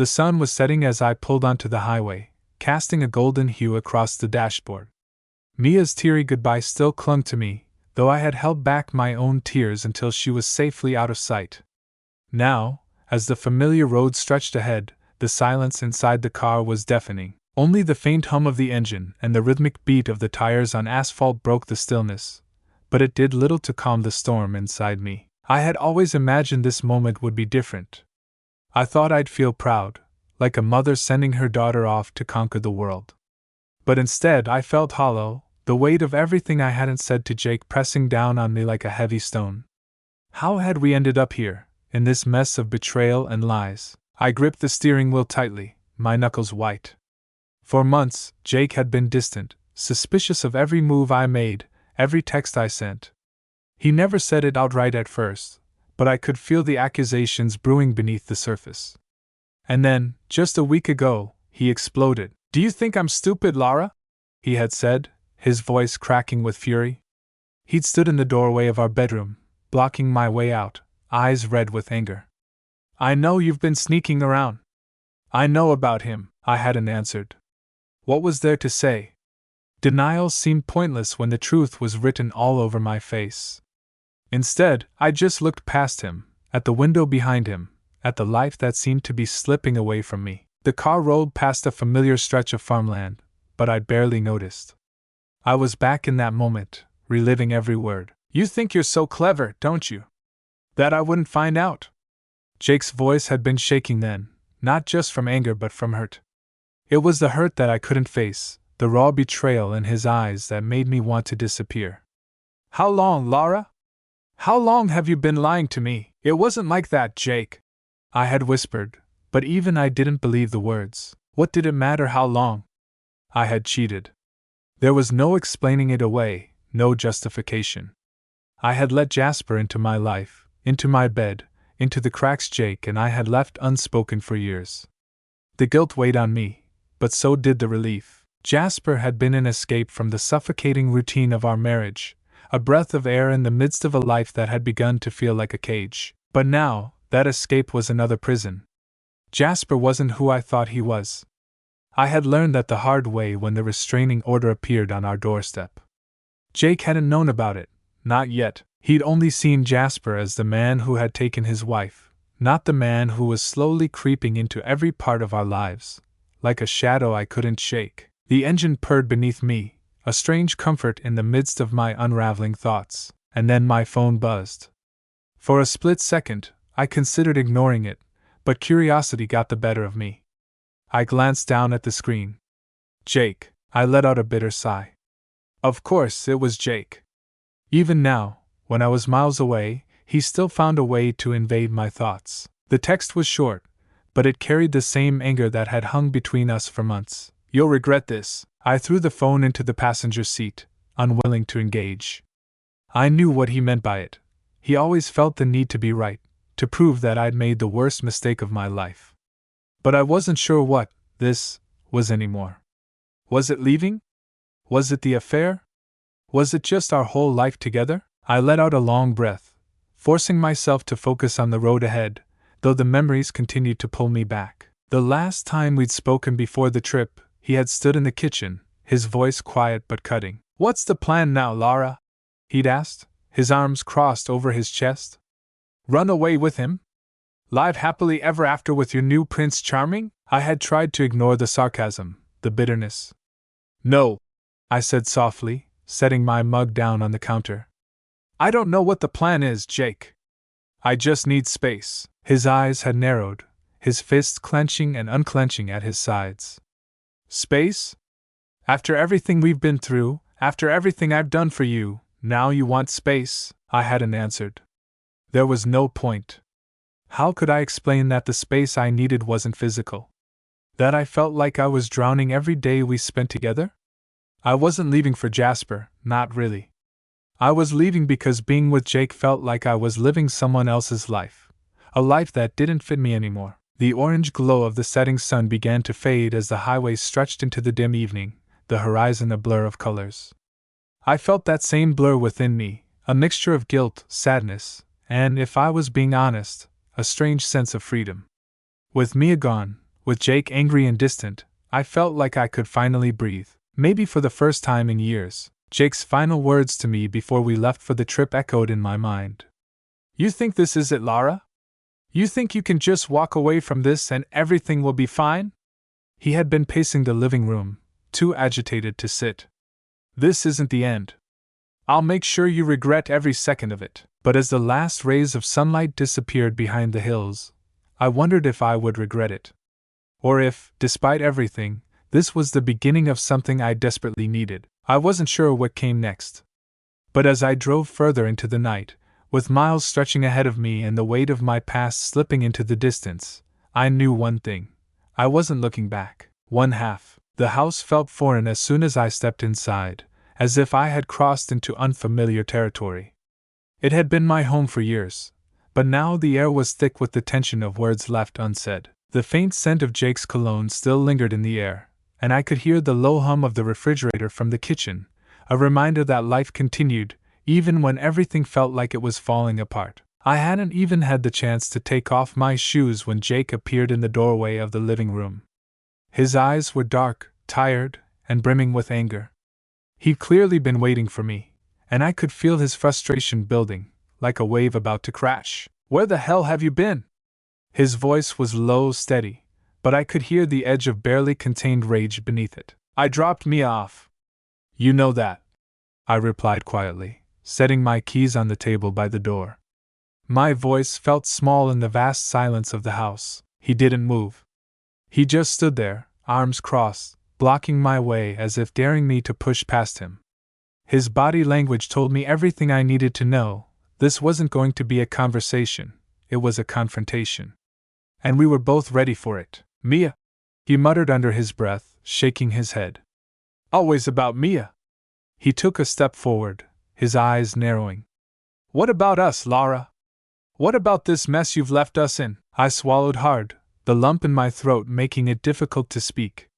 The sun was setting as I pulled onto the highway, casting a golden hue across the dashboard. Mia's teary goodbye still clung to me, though I had held back my own tears until she was safely out of sight. Now, as the familiar road stretched ahead, the silence inside the car was deafening. Only the faint hum of the engine and the rhythmic beat of the tires on asphalt broke the stillness, but it did little to calm the storm inside me. I had always imagined this moment would be different. I thought I'd feel proud, like a mother sending her daughter off to conquer the world. But instead I felt hollow, the weight of everything I hadn't said to Jake pressing down on me like a heavy stone. How had we ended up here, in this mess of betrayal and lies? I gripped the steering wheel tightly, my knuckles white. For months, Jake had been distant, suspicious of every move I made, every text I sent. He never said it outright at first, but I could feel the accusations brewing beneath the surface. And then, just a week ago, he exploded. "Do you think I'm stupid, Laura?" he had said, his voice cracking with fury. He'd stood in the doorway of our bedroom, blocking my way out, eyes red with anger. "I know you've been sneaking around." "I know about him," I hadn't answered. What was there to say? Denial seemed pointless when the truth was written all over my face. Instead, I just looked past him, at the window behind him, at the life that seemed to be slipping away from me. The car rolled past a familiar stretch of farmland, but I'd barely noticed. I was back in that moment, reliving every word. "You think you're so clever, don't you? That I wouldn't find out?" Jake's voice had been shaking then, not just from anger but from hurt. It was the hurt that I couldn't face, the raw betrayal in his eyes that made me want to disappear. "How long, Laura? How long have you been lying to me?" "It wasn't like that, Jake," I had whispered, but even I didn't believe the words. What did it matter how long? I had cheated. There was no explaining it away, no justification. I had let Jasper into my life, into my bed, into the cracks Jake and I had left unspoken for years. The guilt weighed on me, but so did the relief. Jasper had been an escape from the suffocating routine of our marriage, a breath of air in the midst of a life that had begun to feel like a cage. But now, that escape was another prison. Jasper wasn't who I thought he was. I had learned that the hard way when the restraining order appeared on our doorstep. Jake hadn't known about it, not yet. He'd only seen Jasper as the man who had taken his wife, not the man who was slowly creeping into every part of our lives, like a shadow I couldn't shake. The engine purred beneath me, a strange comfort in the midst of my unraveling thoughts, and then my phone buzzed. For a split second, I considered ignoring it, but curiosity got the better of me. I glanced down at the screen. "Jake," I let out a bitter sigh. Of course, it was Jake. Even now, when I was miles away, he still found a way to invade my thoughts. The text was short, but it carried the same anger that had hung between us for months. "You'll regret this." I threw the phone into the passenger seat, unwilling to engage. I knew what he meant by it. He always felt the need to be right, to prove that I'd made the worst mistake of my life. But I wasn't sure what this was anymore. Was it leaving? Was it the affair? Was it just our whole life together? I let out a long breath, forcing myself to focus on the road ahead, though the memories continued to pull me back. The last time we'd spoken before the trip, he had stood in the kitchen, his voice quiet but cutting. "What's the plan now, Laura?" he'd asked, his arms crossed over his chest. "Run away with him? Live happily ever after with your new Prince Charming?" I had tried to ignore the sarcasm, the bitterness. "No," I said softly, setting my mug down on the counter. "I don't know what the plan is, Jake. I just need space." His eyes had narrowed, his fists clenching and unclenching at his sides. "Space? After everything we've been through, after everything I've done for you, now you want space?" I hadn't answered. There was no point. How could I explain that the space I needed wasn't physical? That I felt like I was drowning every day we spent together? I wasn't leaving for Jasper, not really. I was leaving because being with Jake felt like I was living someone else's life, a life that didn't fit me anymore. The orange glow of the setting sun began to fade as the highway stretched into the dim evening, the horizon a blur of colors. I felt that same blur within me, a mixture of guilt, sadness, and, if I was being honest, a strange sense of freedom. With Mia gone, With Jake angry and distant, I felt like I could finally breathe. Maybe for the first time in years, Jake's final words to me before we left for the trip echoed in my mind. "You think this is it, Lara? You think you can just walk away from this and everything will be fine?" He had been pacing the living room, too agitated to sit. "This isn't the end. I'll make sure you regret every second of it." But as the last rays of sunlight disappeared behind the hills, I wondered if I would regret it. Or if, despite everything, this was the beginning of something I desperately needed. I wasn't sure what came next. But as I drove further into the night, with miles stretching ahead of me and the weight of my past slipping into the distance, I knew one thing. I wasn't looking back. The house felt foreign as soon as I stepped inside, as if I had crossed into unfamiliar territory. It had been my home for years, but now the air was thick with the tension of words left unsaid. The faint scent of Jake's cologne still lingered in the air, and I could hear the low hum of the refrigerator from the kitchen, a reminder that life continued, even when everything felt like it was falling apart. I hadn't even had the chance to take off my shoes when Jake appeared in the doorway of the living room. His eyes were dark, tired, and brimming with anger. He'd clearly been waiting for me, and I could feel his frustration building, like a wave about to crash. "Where the hell have you been?" His voice was low, steady, but I could hear the edge of barely contained rage beneath it. "I dropped Mia off." "You know that," I replied quietly, setting my keys on the table by the door. My voice felt small in the vast silence of the house. He didn't move. He just stood there, arms crossed, blocking my way as if daring me to push past him. His body language told me everything I needed to know. This wasn't going to be a conversation, it was a confrontation. And we were both ready for it. "Mia," he muttered under his breath, shaking his head. "Always about Mia." He took a step forward, his eyes narrowing. "What about us, Lara? What about this mess you've left us in?" I swallowed hard, the lump in my throat making it difficult to speak.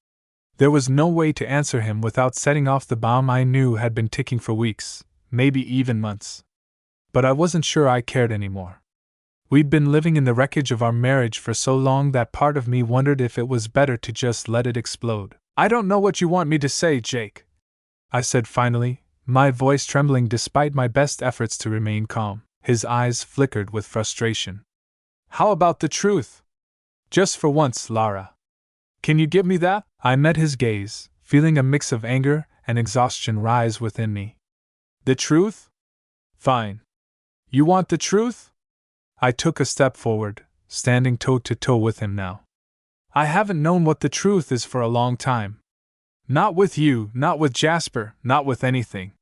There was no way to answer him without setting off the bomb I knew had been ticking for weeks, maybe even months. But I wasn't sure I cared anymore. We'd been living in the wreckage of our marriage for so long that part of me wondered if it was better to just let it explode. "I don't know what you want me to say, Jake," I said finally, my voice trembling despite my best efforts to remain calm. His eyes flickered with frustration. "How about the truth? Just for once, Lara. Can you give me that?" I met his gaze, feeling a mix of anger and exhaustion rise within me. "The truth? Fine. You want the truth?" I took a step forward, standing toe to toe with him now. "I haven't known what the truth is for a long time. Not with you, not with Jasper, not with anything.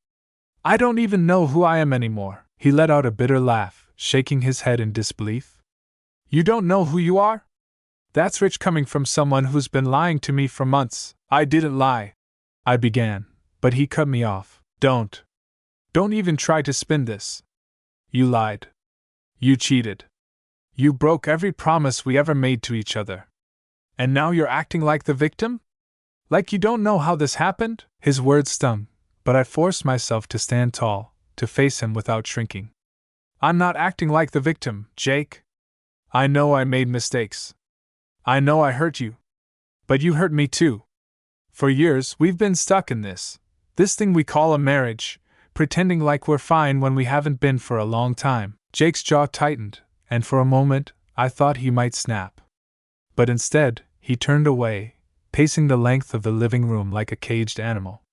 I don't even know who I am anymore." He let out a bitter laugh, shaking his head in disbelief. "You don't know who you are? That's rich coming from someone who's been lying to me for months." "I didn't lie," I began, but he cut me off. Don't even try to spin this. You lied. You cheated. You broke every promise we ever made to each other. And now you're acting like the victim? Like you don't know how this happened?" His words stung, but I forced myself to stand tall, to face him without shrinking. "I'm not acting like the victim, Jake. I know I made mistakes. I know I hurt you. But you hurt me too. For years we've been stuck in this thing we call a marriage, pretending like we're fine when we haven't been for a long time." Jake's jaw tightened, and for a moment I thought he might snap. But instead, he turned away, pacing the length of the living room like a caged animal.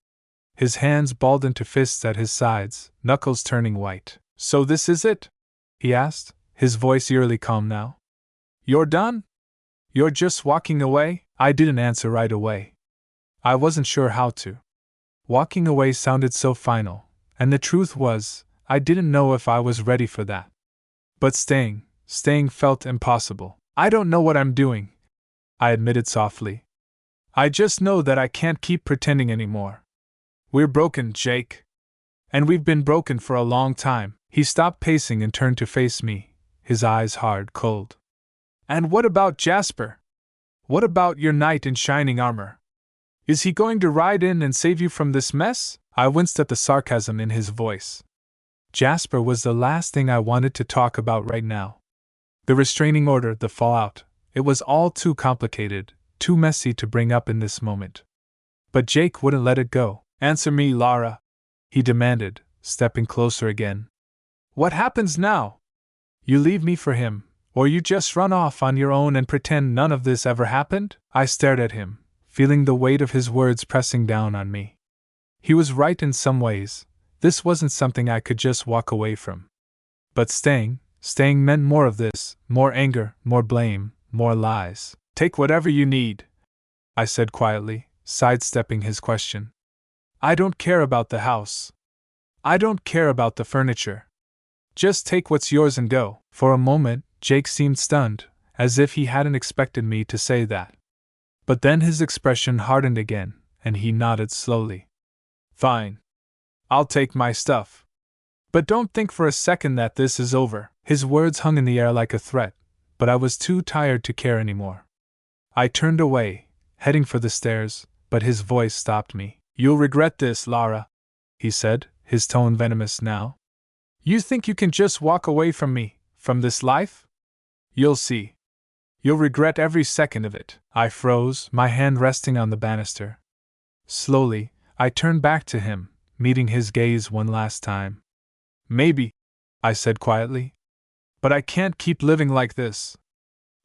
His hands balled into fists at his sides, knuckles turning white. "So this is it?" he asked, his voice eerily calm now. "You're done? You're just walking away?" I didn't answer right away. I wasn't sure how to. Walking away sounded so final, and the truth was, I didn't know if I was ready for that. But staying felt impossible. "I don't know what I'm doing," I admitted softly. "I just know that I can't keep pretending anymore. We're broken, Jake. And we've been broken for a long time." He stopped pacing and turned to face me, his eyes hard, cold. "And what about Jasper? What about your knight in shining armor? Is he going to ride in and save you from this mess?" I winced at the sarcasm in his voice. Jasper was the last thing I wanted to talk about right now. The restraining order, the fallout, it was all too complicated, too messy to bring up in this moment. But Jake wouldn't let it go. "Answer me, Lara," he demanded, stepping closer again. "What happens now? You leave me for him, or you just run off on your own and pretend none of this ever happened?" I stared at him, feeling the weight of his words pressing down on me. He was right in some ways. This wasn't something I could just walk away from. But staying meant more of this, more anger, more blame, more lies. "Take whatever you need," I said quietly, sidestepping his question. "I don't care about the house. I don't care about the furniture. Just take what's yours and go." For a moment, Jake seemed stunned, as if he hadn't expected me to say that. But then his expression hardened again, and he nodded slowly. "Fine. I'll take my stuff. But don't think for a second that this is over." His words hung in the air like a threat, but I was too tired to care anymore. I turned away, heading for the stairs, but his voice stopped me. "You'll regret this, Lara," he said, his tone venomous now. "You think you can just walk away from me, from this life? You'll see. You'll regret every second of it." I froze, my hand resting on the banister. Slowly, I turned back to him, meeting his gaze one last time. "Maybe," I said quietly. "But I can't keep living like this.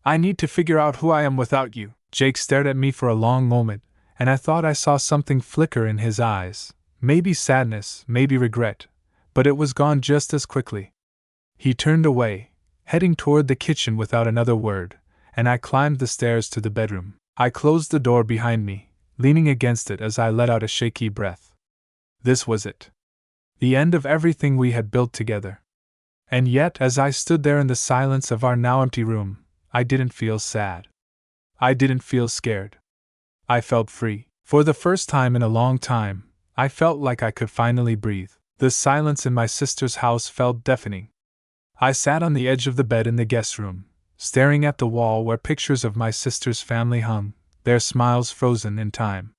I need to figure out who I am without you." Jake stared at me for a long moment, and I thought I saw something flicker in his eyes. Maybe sadness, maybe regret, but it was gone just as quickly. He turned away, heading toward the kitchen without another word, and I climbed the stairs to the bedroom. I closed the door behind me, leaning against it as I let out a shaky breath. This was it. The end of everything we had built together. And yet, as I stood there in the silence of our now empty room, I didn't feel sad. I didn't feel scared. I felt free. For the first time in a long time, I felt like I could finally breathe. The silence in my sister's house felt deafening. I sat on the edge of the bed in the guest room, staring at the wall where pictures of my sister's family hung, their smiles frozen in time.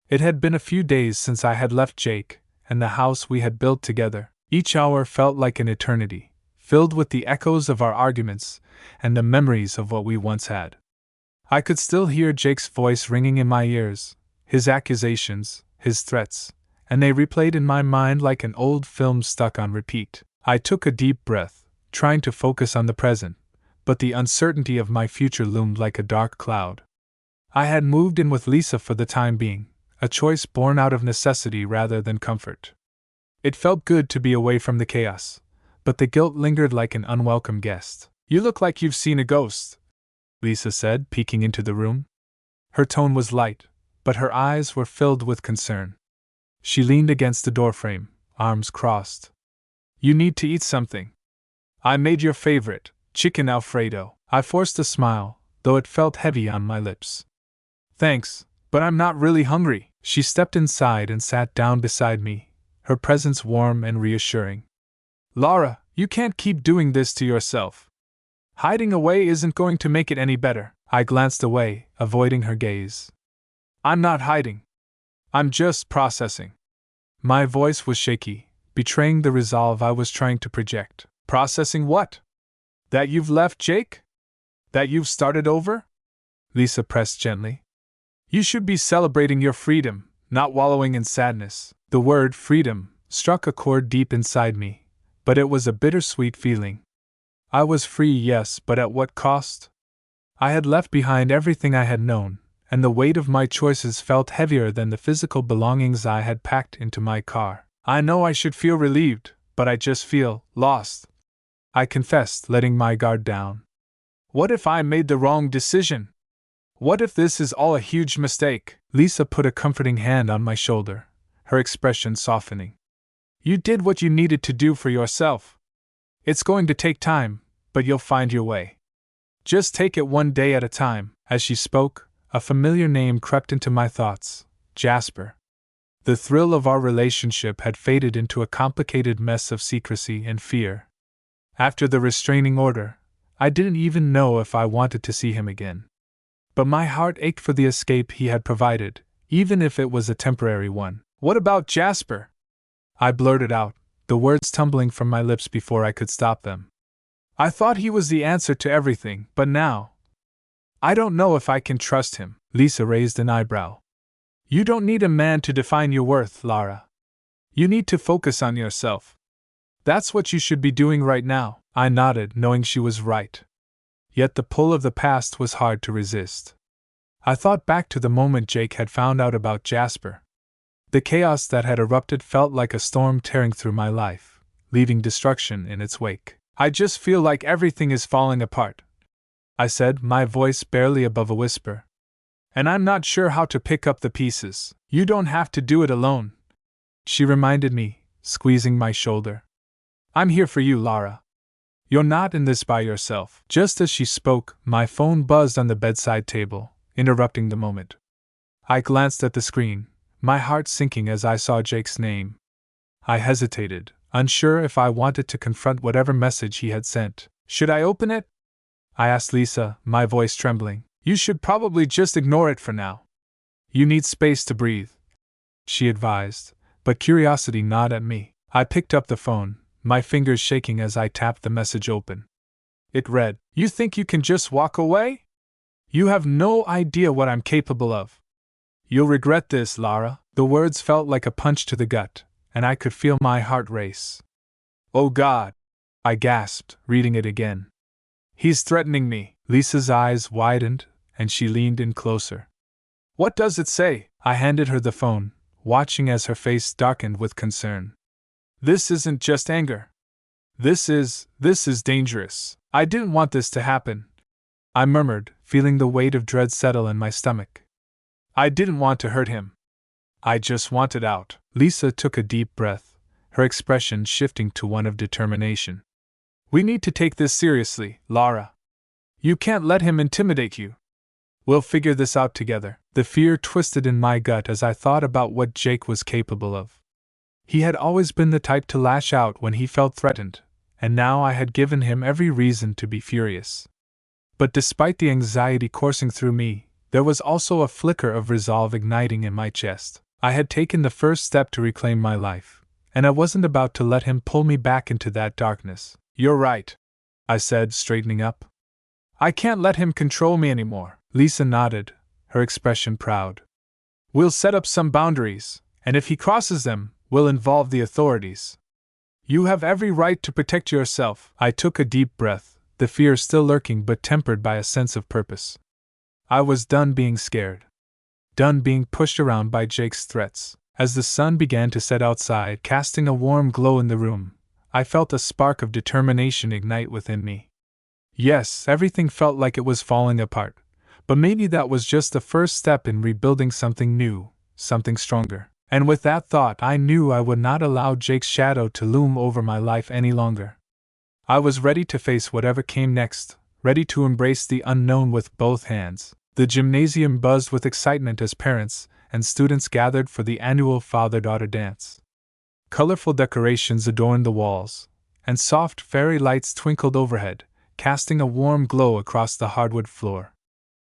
It had been a few days since I had left Jake, and the house we had built together. Each hour felt like an eternity, filled with the echoes of our arguments and the memories of what we once had. I could still hear Jake's voice ringing in my ears, his accusations, his threats, and they replayed in my mind like an old film stuck on repeat. I took a deep breath, trying to focus on the present, but the uncertainty of my future loomed like a dark cloud. I had moved in with Lisa for the time being, a choice born out of necessity rather than comfort. It felt good to be away from the chaos, but the guilt lingered like an unwelcome guest. "You look like you've seen a ghost," Lisa said, peeking into the room. Her tone was light, but her eyes were filled with concern. She leaned against the doorframe, arms crossed. "You need to eat something. I made your favorite, chicken Alfredo." I forced a smile, though it felt heavy on my lips. "Thanks, but I'm not really hungry." She stepped inside and sat down beside me, her presence warm and reassuring. "Lara, you can't keep doing this to yourself. Hiding away isn't going to make it any better." I glanced away, avoiding her gaze. "I'm not hiding. I'm just processing." My voice was shaky, betraying the resolve I was trying to project. "Processing what? That you've left Jake? That you've started over?" Lisa pressed gently. "You should be celebrating your freedom, not wallowing in sadness." The word freedom struck a chord deep inside me, but it was a bittersweet feeling. I was free, yes, but at what cost? I had left behind everything I had known, and the weight of my choices felt heavier than the physical belongings I had packed into my car. "I know I should feel relieved, but I just feel lost," I confessed, letting my guard down. "What if I made the wrong decision? What if this is all a huge mistake?" Lisa put a comforting hand on my shoulder, her expression softening. "You did what you needed to do for yourself. It's going to take time, but you'll find your way. Just take it one day at a time." As she spoke, a familiar name crept into my thoughts: Jasper. The thrill of our relationship had faded into a complicated mess of secrecy and fear. After the restraining order, I didn't even know if I wanted to see him again. But my heart ached for the escape he had provided, even if it was a temporary one. "What about Jasper?" I blurted out, the words tumbling from my lips before I could stop them. "I thought he was the answer to everything, but now..." I don't know if I can trust him. Lisa raised an eyebrow. You don't need a man to define your worth, Lara. You need to focus on yourself. That's what you should be doing right now. I nodded, knowing she was right. Yet the pull of the past was hard to resist. I thought back to the moment Jake had found out about Jasper. The chaos that had erupted felt like a storm tearing through my life, leaving destruction in its wake. I just feel like everything is falling apart, I said, my voice barely above a whisper. And I'm not sure how to pick up the pieces. You don't have to do it alone, she reminded me, squeezing my shoulder. I'm here for you, Lara. You're not in this by yourself. Just as she spoke, my phone buzzed on the bedside table, interrupting the moment. I glanced at the screen, my heart sinking as I saw Jake's name. I hesitated, unsure if I wanted to confront whatever message he had sent. Should I open it? I asked Lisa, my voice trembling. You should probably just ignore it for now. You need space to breathe, she advised, but curiosity gnawed at me. I picked up the phone, my fingers shaking as I tapped the message open. It read, You think you can just walk away? You have no idea what I'm capable of. You'll regret this, Lara. The words felt like a punch to the gut, and I could feel my heart race. Oh God! I gasped, reading it again. He's threatening me. Lisa's eyes widened, and she leaned in closer. What does it say? I handed her the phone, watching as her face darkened with concern. This isn't just anger. This is dangerous. I didn't want this to happen, I murmured, feeling the weight of dread settle in my stomach. I didn't want to hurt him. I just wanted out. Lisa took a deep breath, her expression shifting to one of determination. We need to take this seriously, Lara. You can't let him intimidate you. We'll figure this out together. The fear twisted in my gut as I thought about what Jake was capable of. He had always been the type to lash out when he felt threatened, and now I had given him every reason to be furious. But despite the anxiety coursing through me, there was also a flicker of resolve igniting in my chest. I had taken the first step to reclaim my life, and I wasn't about to let him pull me back into that darkness. You're right, I said, straightening up. I can't let him control me anymore. Lisa nodded, her expression proud. We'll set up some boundaries, and if he crosses them, we'll involve the authorities. You have every right to protect yourself. I took a deep breath, the fear still lurking but tempered by a sense of purpose. I was done being scared. Done being pushed around by Jake's threats. As the sun began to set outside, casting a warm glow in the room, I felt a spark of determination ignite within me. Yes, everything felt like it was falling apart, but maybe that was just the first step in rebuilding something new, something stronger. And with that thought, I knew I would not allow Jake's shadow to loom over my life any longer. I was ready to face whatever came next, ready to embrace the unknown with both hands. The gymnasium buzzed with excitement as parents and students gathered for the annual father-daughter dance. Colorful decorations adorned the walls, and soft fairy lights twinkled overhead, casting a warm glow across the hardwood floor.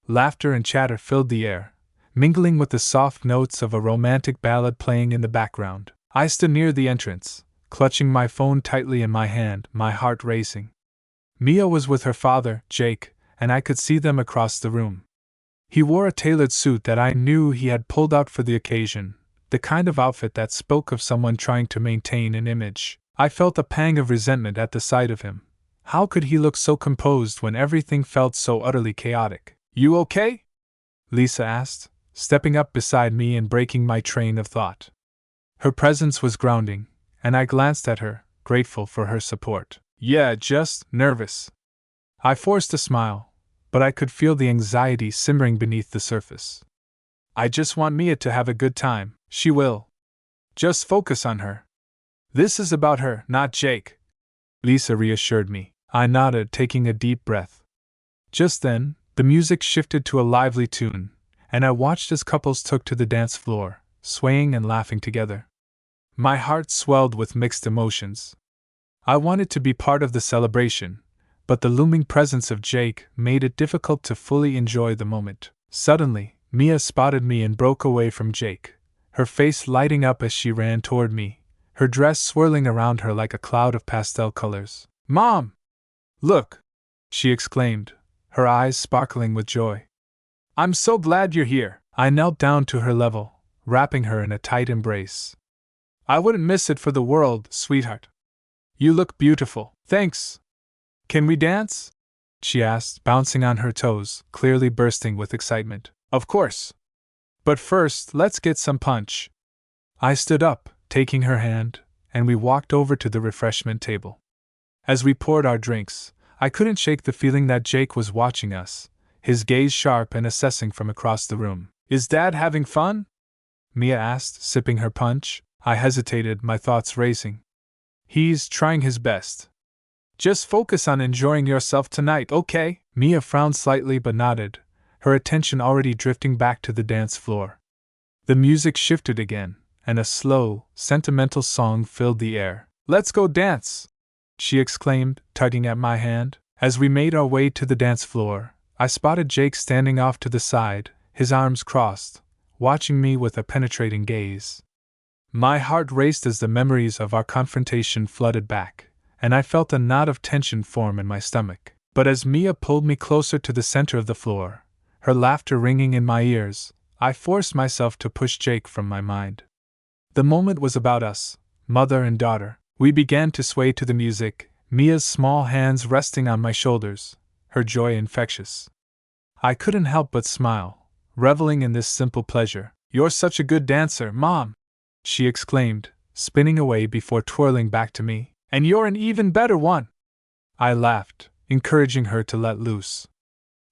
Laughter and chatter filled the air, mingling with the soft notes of a romantic ballad playing in the background. I stood near the entrance, clutching my phone tightly in my hand, my heart racing. Mia was with her father, Jake, and I could see them across the room. He wore a tailored suit that I knew he had pulled out for the occasion, the kind of outfit that spoke of someone trying to maintain an image. I felt a pang of resentment at the sight of him. How could he look so composed when everything felt so utterly chaotic? You okay? Lisa asked, stepping up beside me and breaking my train of thought. Her presence was grounding, and I glanced at her, grateful for her support. Yeah, just nervous. I forced a smile, but I could feel the anxiety simmering beneath the surface. I just want Mia to have a good time. She will. Just focus on her. This is about her, not Jake. Lisa reassured me. I nodded, taking a deep breath. Just then, the music shifted to a lively tune, and I watched as couples took to the dance floor, swaying and laughing together. My heart swelled with mixed emotions. I wanted to be part of the celebration, but the looming presence of Jake made it difficult to fully enjoy the moment. Suddenly, Mia spotted me and broke away from Jake, her face lighting up as she ran toward me, her dress swirling around her like a cloud of pastel colors. Mom! Look! She exclaimed, her eyes sparkling with joy. I'm so glad you're here. I knelt down to her level, wrapping her in a tight embrace. I wouldn't miss it for the world, sweetheart. You look beautiful. Thanks. Can we dance? She asked, bouncing on her toes, clearly bursting with excitement. Of course. But first, let's get some punch. I stood up, taking her hand, and we walked over to the refreshment table. As we poured our drinks, I couldn't shake the feeling that Jake was watching us, his gaze sharp and assessing from across the room. Is Dad having fun? Mia asked, sipping her punch. I hesitated, my thoughts racing. He's trying his best. Just focus on enjoying yourself tonight, okay? Mia frowned slightly but nodded, her attention already drifting back to the dance floor. The music shifted again, and a slow, sentimental song filled the air. Let's go dance! She exclaimed, tugging at my hand. As we made our way to the dance floor, I spotted Jake standing off to the side, his arms crossed, watching me with a penetrating gaze. My heart raced as the memories of our confrontation flooded back, and I felt a knot of tension form in my stomach. But as Mia pulled me closer to the center of the floor, her laughter ringing in my ears, I forced myself to push Jake from my mind. The moment was about us, mother and daughter. We began to sway to the music, Mia's small hands resting on my shoulders, her joy infectious. I couldn't help but smile, reveling in this simple pleasure. You're such a good dancer, Mom! She exclaimed, spinning away before twirling back to me. And you're an even better one! I laughed, encouraging her to let loose.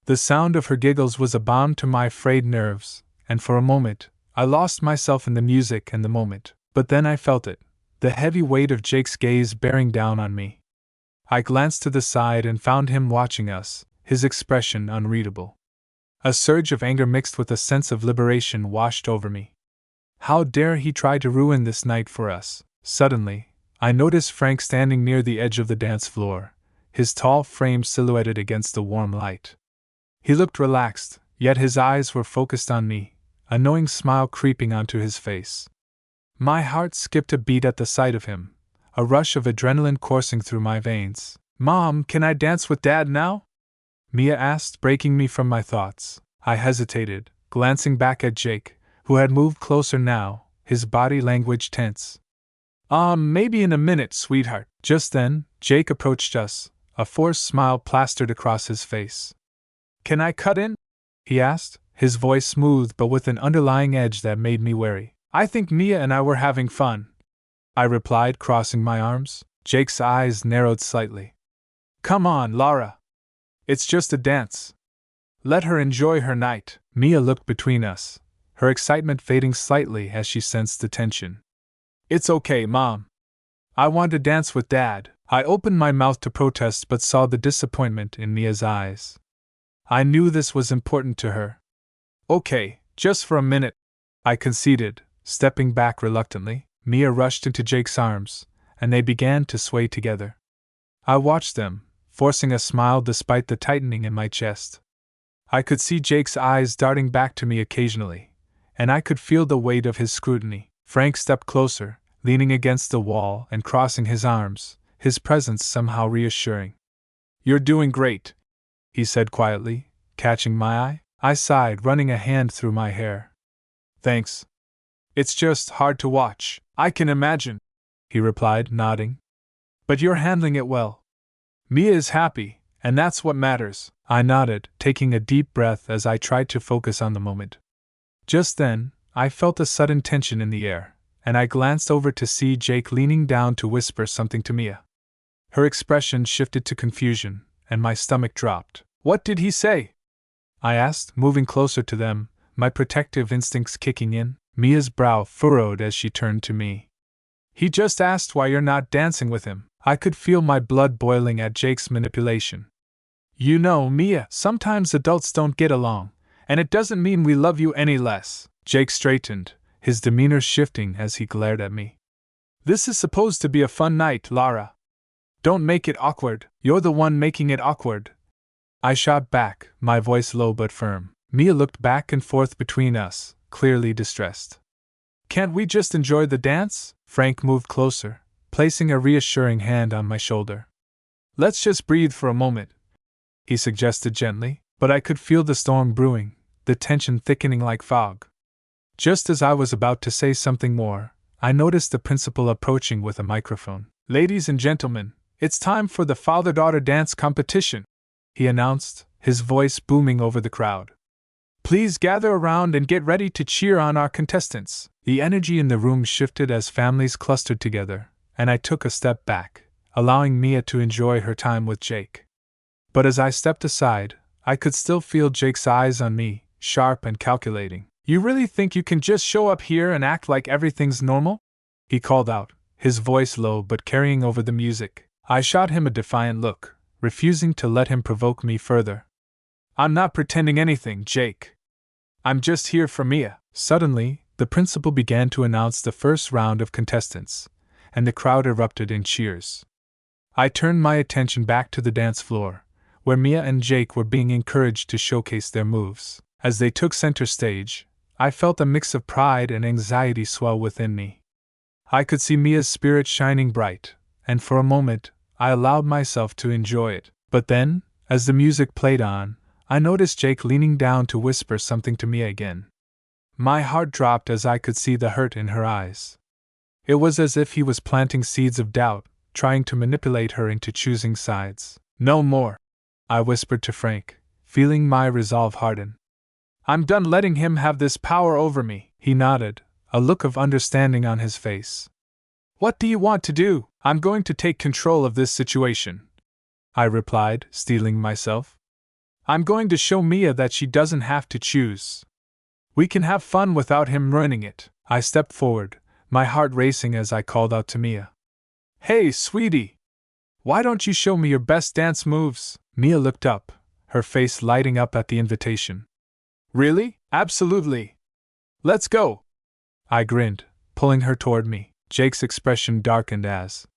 The sound of her giggles was a balm to my frayed nerves, and for a moment, I lost myself in the music and the moment. But then I felt it, the heavy weight of Jake's gaze bearing down on me. I glanced to the side and found him watching us, his expression unreadable. A surge of anger mixed with a sense of liberation washed over me. How dare he try to ruin this night for us? Suddenly, I noticed Frank standing near the edge of the dance floor, his tall frame silhouetted against the warm light. He looked relaxed, yet his eyes were focused on me, a knowing smile creeping onto his face. My heart skipped a beat at the sight of him, a rush of adrenaline coursing through my veins. Mom, can I dance with Dad now? Mia asked, breaking me from my thoughts. I hesitated, glancing back at Jake, who had moved closer now, his body language tense. Maybe in a minute, sweetheart. Just then, Jake approached us, a forced smile plastered across his face. Can I cut in? He asked, his voice smooth but with an underlying edge that made me wary. I think Mia and I were having fun, I replied, crossing my arms. Jake's eyes narrowed slightly. Come on, Laura. It's just a dance. Let her enjoy her night. Mia looked between us, her excitement fading slightly as she sensed the tension. It's okay, Mom. I want to dance with Dad. I opened my mouth to protest but saw the disappointment in Mia's eyes. I knew this was important to her. Okay, just for a minute, I conceded, stepping back reluctantly. Mia rushed into Jake's arms, and they began to sway together. I watched them, forcing a smile despite the tightening in my chest. I could see Jake's eyes darting back to me occasionally, and I could feel the weight of his scrutiny. Frank stepped closer, leaning against the wall and crossing his arms, his presence somehow reassuring. You're doing great, he said quietly, catching my eye. I sighed, running a hand through my hair. Thanks. It's just hard to watch. I can imagine, he replied, nodding. But you're handling it well. Mia is happy, and that's what matters. I nodded, taking a deep breath as I tried to focus on the moment. Just then, I felt a sudden tension in the air, and I glanced over to see Jake leaning down to whisper something to Mia. Her expression shifted to confusion, and my stomach dropped. What did he say? I asked, moving closer to them, my protective instincts kicking in. Mia's brow furrowed as she turned to me. He just asked why you're not dancing with him. I could feel my blood boiling at Jake's manipulation. You know, Mia, sometimes adults don't get along, and it doesn't mean we love you any less. Jake straightened, his demeanor shifting as he glared at me. This is supposed to be a fun night, Lara. Don't make it awkward. You're the one making it awkward. I shot back, my voice low but firm. Mia looked back and forth between us, clearly distressed. Can't we just enjoy the dance? Frank moved closer, placing a reassuring hand on my shoulder. Let's just breathe for a moment. he suggested gently, but I could feel the storm brewing, the tension thickening like fog. Just as I was about to say something more, I noticed the principal approaching with a microphone. "Ladies and gentlemen, it's time for the father-daughter dance competition," he announced, his voice booming over the crowd. "Please gather around and get ready to cheer on our contestants." The energy in the room shifted as families clustered together, and I took a step back, allowing Mia to enjoy her time with Jake. But as I stepped aside, I could still feel Jake's eyes on me, sharp and calculating. "You really think you can just show up here and act like everything's normal?" he called out, his voice low but carrying over the music. I shot him a defiant look, refusing to let him provoke me further. "I'm not pretending anything, Jake. I'm just here for Mia." Suddenly, the principal began to announce the first round of contestants, and the crowd erupted in cheers. I turned my attention back to the dance floor, where Mia and Jake were being encouraged to showcase their moves. As they took center stage, I felt a mix of pride and anxiety swell within me. I could see Mia's spirit shining bright, and for a moment, I allowed myself to enjoy it. But then, as the music played on, I noticed Jake leaning down to whisper something to Mia again. My heart dropped as I could see the hurt in her eyes. It was as if he was planting seeds of doubt, trying to manipulate her into choosing sides. "No more," I whispered to Frank, feeling my resolve harden. "I'm done letting him have this power over me." He nodded, a look of understanding on his face. "What do you want to do?" "I'm going to take control of this situation," I replied, steeling myself. "I'm going to show Mia that she doesn't have to choose. We can have fun without him ruining it." I stepped forward, my heart racing as I called out to Mia. "Hey, sweetie! Why don't you show me your best dance moves?" Mia looked up, her face lighting up at the invitation. "Really? Absolutely! Let's go!" I grinned, pulling her toward me. Jake's expression darkened as